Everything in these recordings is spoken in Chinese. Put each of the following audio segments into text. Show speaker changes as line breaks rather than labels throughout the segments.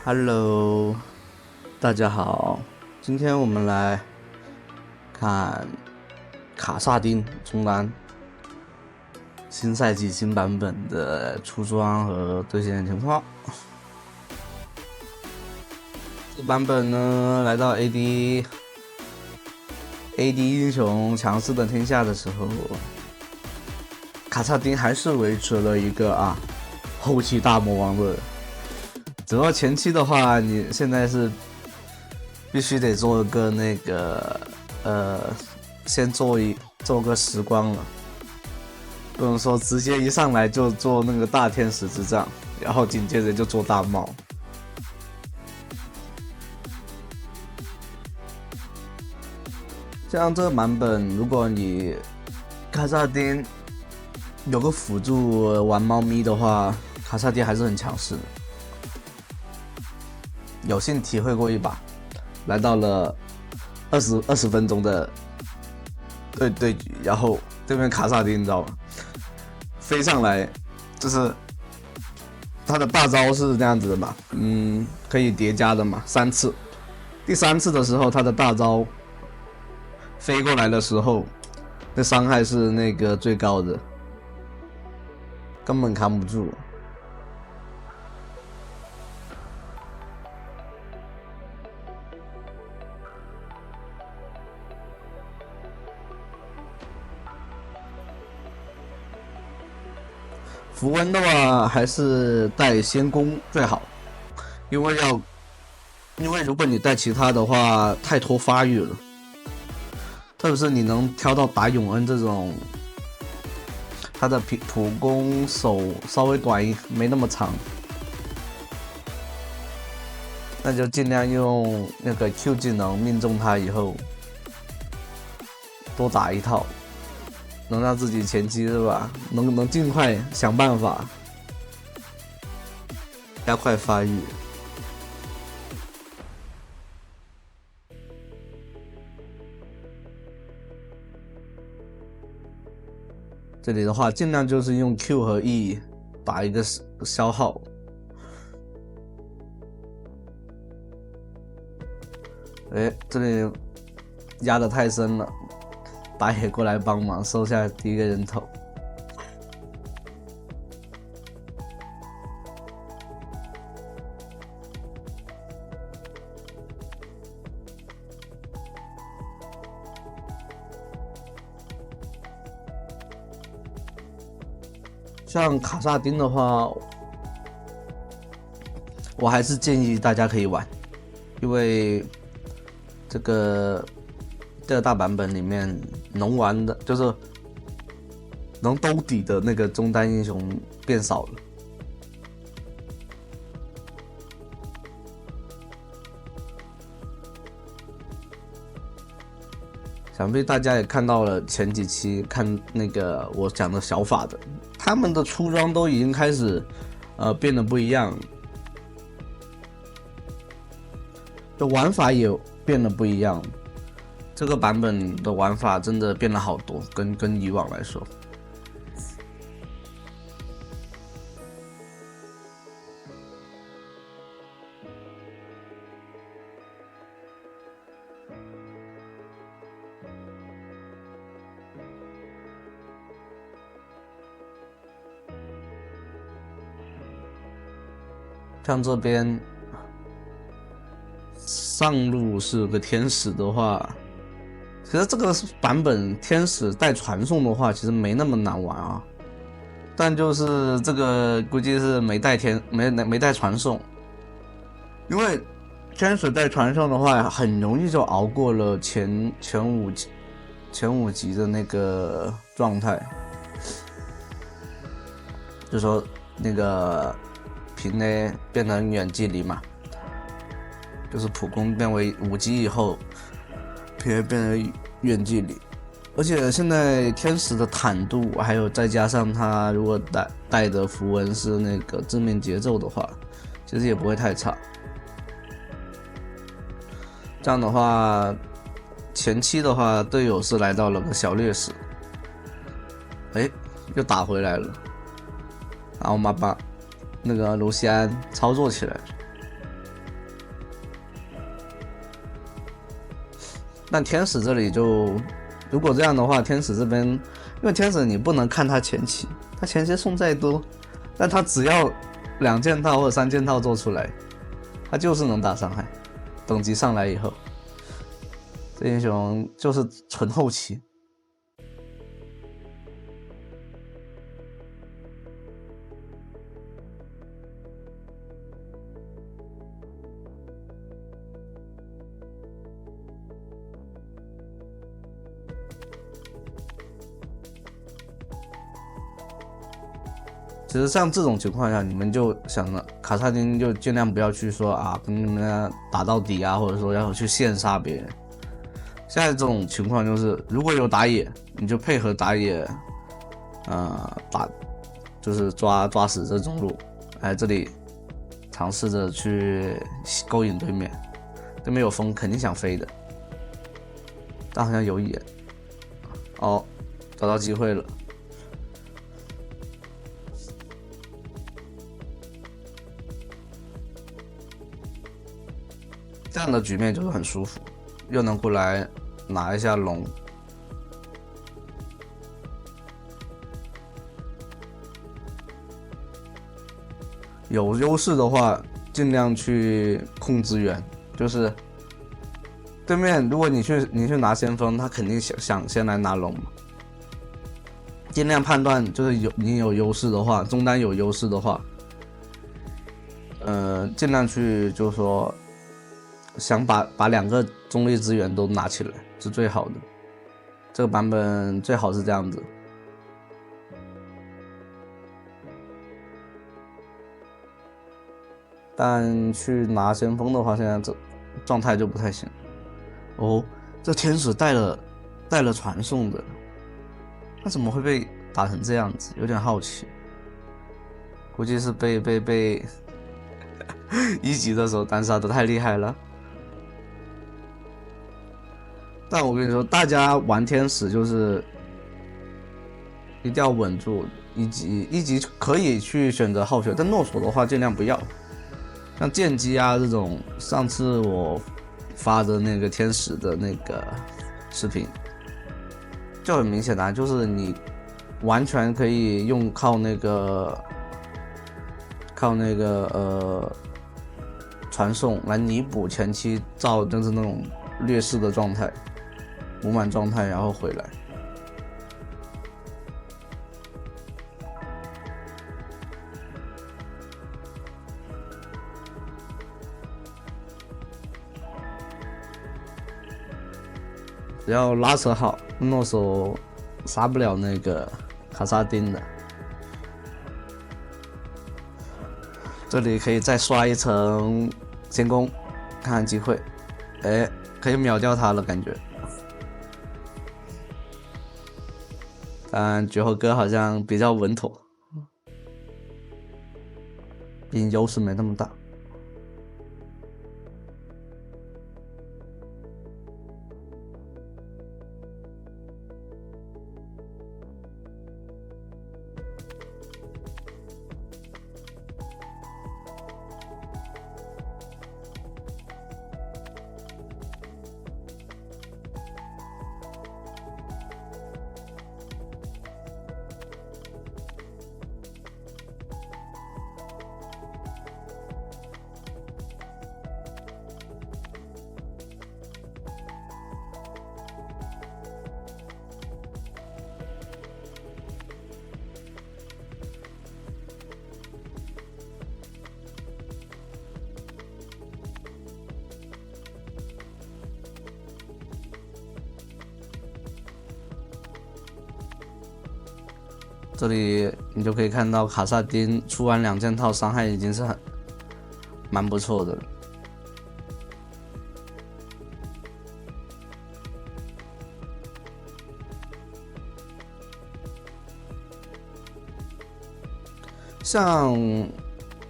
Hello，大家好，今天我们来看卡萨丁中单新赛季新版本的出装和兑现情况。这版本呢，来到 AD 英雄强势的天下的时候，卡萨丁还是维持了一个后期大魔王的。主要前期的话，你现在是必须得做个那个先做个时光了，不能说直接一上来就做那个大天使之杖，然后紧接着就做大帽。像这个版本，如果你卡萨丁有个辅助玩猫咪的话，卡萨丁还是很强势的。有幸体会过一把，来到了20分钟的对局，然后对面卡萨丁你知道吗？飞上来就是他的大招是这样子的嘛，可以叠加的嘛，3次。第3次的时候，他的大招飞过来的时候，那伤害是那个最高的，根本扛不住。符文的话还是带仙宫最好，因为如果你带其他的话太拖发育了，特别是你能挑到打永恩这种，他的普攻手稍微短没那么长，那就尽量用那个 Q 技能命中他以后多打一套。能让自己前期是吧？能尽快想办法加快发育。这里的话，尽量就是用 Q 和 E 打一个消耗。这里压得太深了。打野过来帮忙收下第一个人头，像卡萨丁的话，我还是建议大家可以玩，因为这个大版本里面能玩的，就是能兜底的那个中单英雄变少了。想必大家也看到了前几期看那个我讲的小法的，他们的出装都已经开始变得不一样，就玩法也变得不一样。这个版本的玩法真的变了好多，跟以往来说。像这边上路是个天使的话，其实这个版本天使带传送的话，其实没那么难玩啊。但就是这个估计是没带传送，因为天使带传送的话，很容易就熬过了前五级的那个状态，就说那个平 A 变成远距离嘛，就是普攻变为5级以后。变成远距离，而且现在天使的坦度，还有再加上他如果带的符文是那个正面节奏的话，其实也不会太差。这样的话，前期的话队友是来到了个小劣势，又打回来了，然后我们把那个卢锡安操作起来。但天使这里就，如果这样的话，天使这边，因为天使你不能看他前期，他前期送再多，但他只要2件套或者3件套做出来，他就是能打伤害。等级上来以后，这英雄就是纯后期。其实像这种情况下，你们就想着卡萨丁就尽量不要去说啊，跟你们打到底啊，或者说要去线杀别人。现在这种情况就是，如果有打野，你就配合打野，就是抓死这中路，来这里尝试着去勾引对面，对面有风肯定想飞的，但好像有野，哦，找到机会了。这样的局面就是很舒服，又能过来拿一下龙。有优势的话，尽量去控资源。就是对面，如果你去拿先锋，他肯定想先来拿龙嘛。尽量判断，就是你有优势的话，中单有优势的话，尽量去就是说。想把2个中立资源都拿起来是最好的，这个版本最好是这样子。但去拿先锋的话，现在这状态就不太行。哦，这天使带了传送的，那怎么会被打成这样子？有点好奇，估计是被1级的时候单杀的太厉害了。但我跟你说，大家玩天使就是一定要稳住一级可以去选择耗血，但诺索的话尽量不要。像剑姬啊这种，上次我发的那个天使的那个视频，就很明显的，就是你完全可以靠那个传送来弥补前期就是那种劣势的状态。补满状态，然后回来。只要拉扯好，诺索杀不了那个卡萨丁的。这里可以再刷一层先攻，看看机会。哎，可以秒掉他了，感觉。但绝后哥好像比较稳妥，毕竟优势没那么大。这里你就可以看到卡萨丁出完2件套，伤害已经是蛮不错的了。像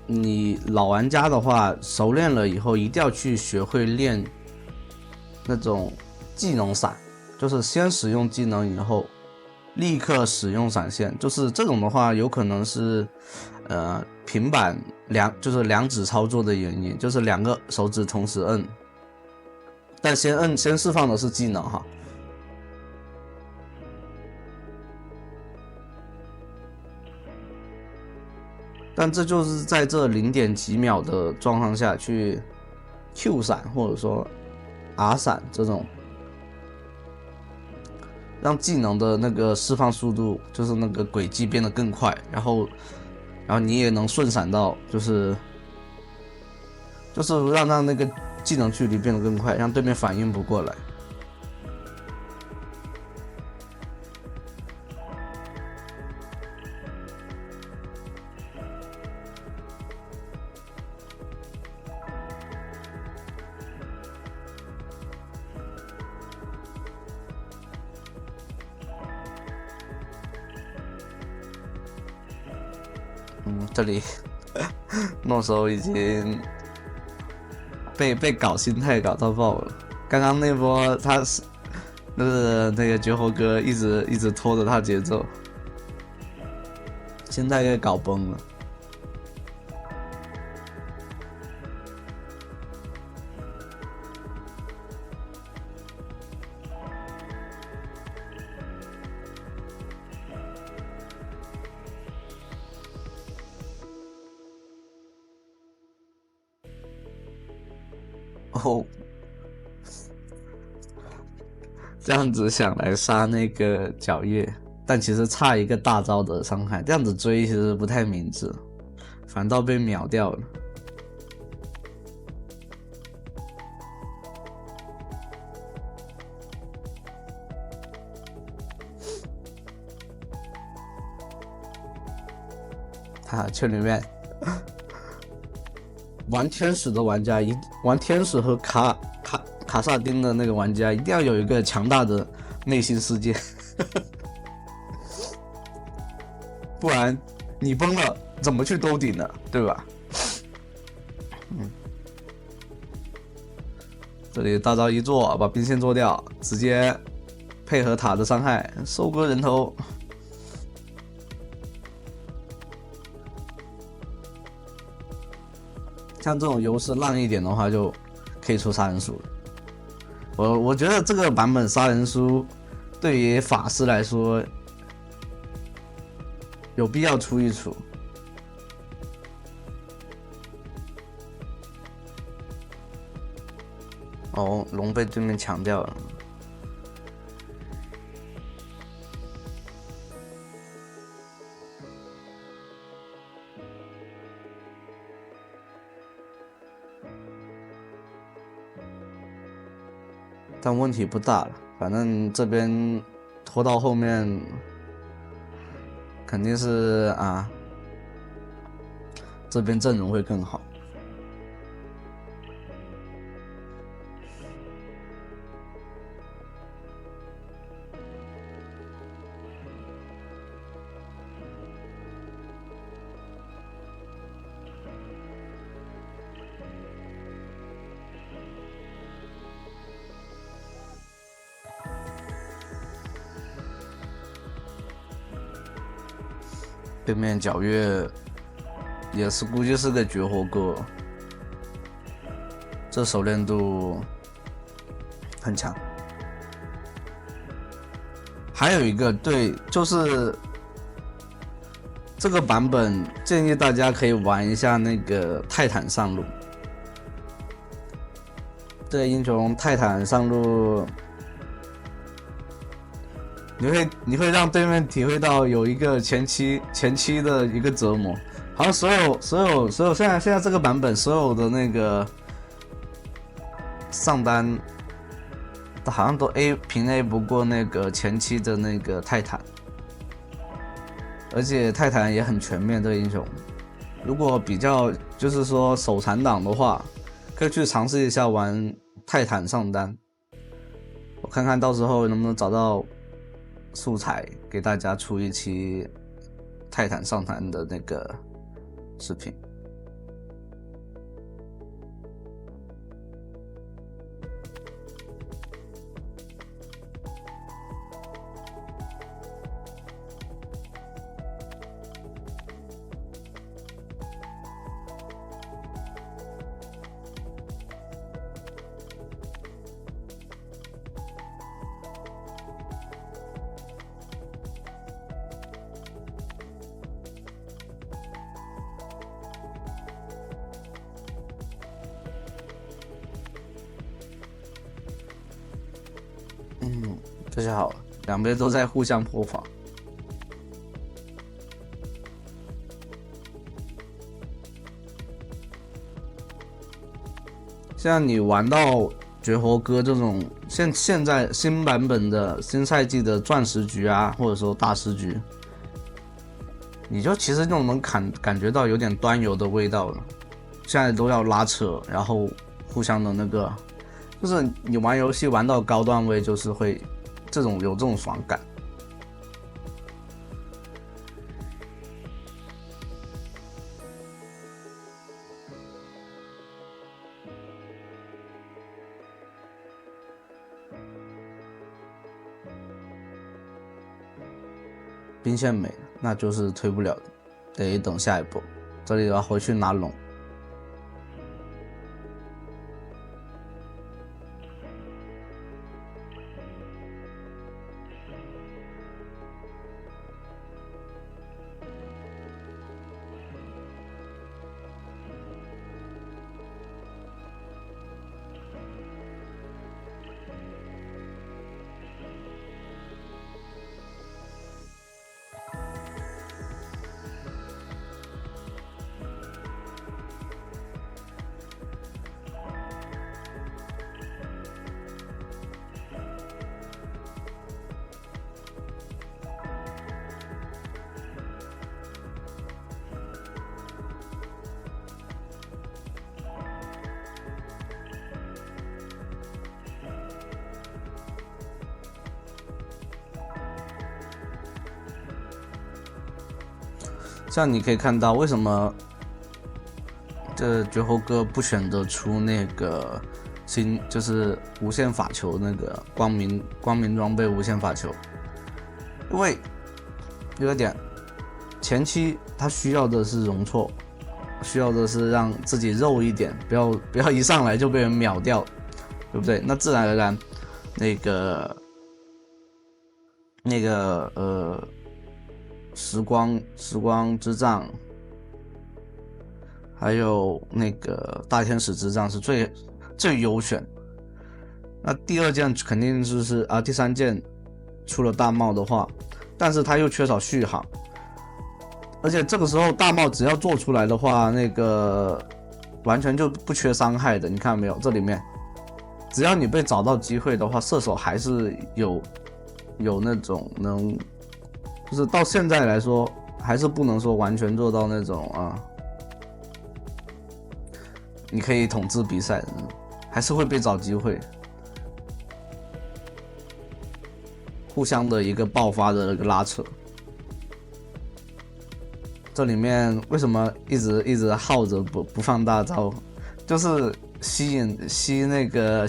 你老玩家的话，熟练了以后一定要去学会练那种技能闪，就是先使用技能以后立刻使用闪现，就是这种的话有可能是平板就是2指操作的原因，就是2个手指同时摁，但先释放的是技能哈。但这就是在这0点几秒的状况下去 Q 闪或者说 R 闪这种，让技能的那个释放速度，就是那个轨迹变得更快，然后你也能顺闪到，就是让那个技能距离变得更快，让对面反应不过来。这里诺手已经被搞心态搞到爆了。刚刚那波他是那个绝活哥一直拖着他节奏，现在给搞崩了。哦，这样子想来杀那个皎月，但其实差一个大招的伤害，这样子追其实不太明智，反倒被秒掉了。圈里面玩天使的玩家，玩天使和卡萨丁的那个玩家，一定要有一个强大的内心世界，不然你崩了怎么去兜顶呢？对吧？这里大招一做，把兵线做掉，直接配合塔的伤害收割人头。像这种优势烂一点的话，就可以出杀人书了。我觉得这个版本杀人书对于法师来说有必要出一出。哦，龙被对面抢掉了。但问题不大了，反正这边拖到后面肯定是这边阵容会更好。对面皎月也是估计是个绝活哥，这熟练度很强。还有一个对，就是这个版本建议大家可以玩一下那个泰坦上路。这个英雄泰坦上路，你会让对面体会到有一个前期的一个折磨。好像所有现在这个版本所有的那个上单，好像都平 A 不过那个前期的那个泰坦，而且泰坦也很全面。这个英雄，如果比较就是说手残党的话，可以去尝试一下玩泰坦上单。我看看到时候能不能找到素材给大家出一期泰坦上单的那个视频。这下好了，两边都在互相破防。像你玩到绝活哥这种现在新版本的新赛季的钻石局啊，或者说大师局，你就其实就能感觉到有点端游的味道了。现在都要拉扯，然后互相的那个，就是你玩游戏玩到高段位，就是会有这种爽感。兵线没，那就是推不了的，得等下一波。这里要回去拿龙。像你可以看到，为什么这绝活哥不选择出那个就是无限法球那个光明装备无限法球？因为有个点，前期他需要的是容错，需要的是让自己肉一点，不要一上来就被人秒掉，对不对？那自然而然，时光之杖，还有那个大天使之杖是最优选。那第二件肯定就是第三件出了大帽的话，但是他又缺少续航，而且这个时候大帽只要做出来的话，那个完全就不缺伤害的。你看没有？这里面只要你被找到机会的话，射手还是有那种能。就是到现在来说，还是不能说完全做到那种你可以统治比赛的，还是会被找机会，互相的一个爆发的一个拉扯。这里面为什么一直耗着不放大招，就是吸引那个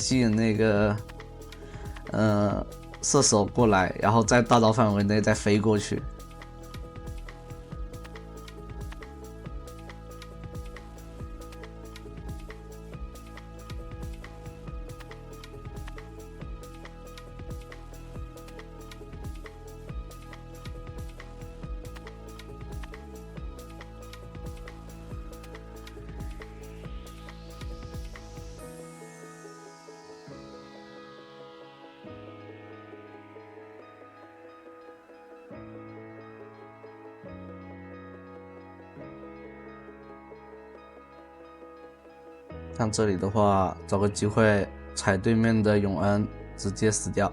射手过来，然后在大招范围内再飞过去。像这里的话，找个机会踩对面的永恩，直接死掉。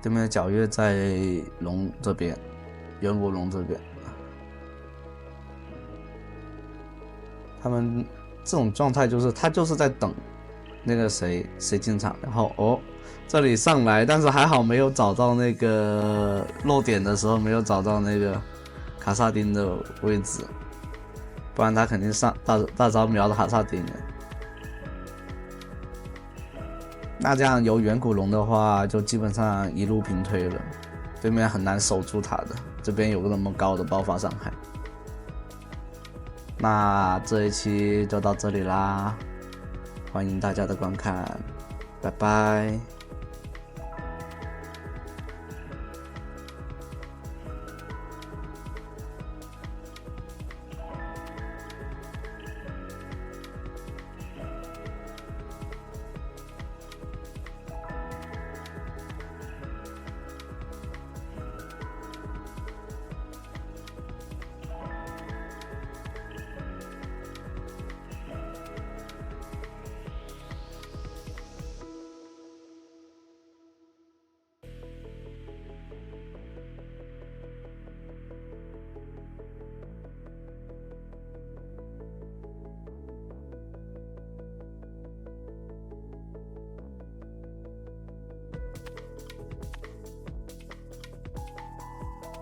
对面的皎月在龙这边，远古龙这边。他们这种状态就是他就是在等那个谁进场，然后这里上来，但是还好没有找到那个漏点的时候，没有找到那个卡萨丁的位置，不然他肯定上大招瞄的卡萨丁的。那这样有远古龙的话，就基本上一路平推了，对面很难守住他的。这边有个那么高的爆发伤害。那这一期就到这里啦，欢迎大家的观看，拜拜。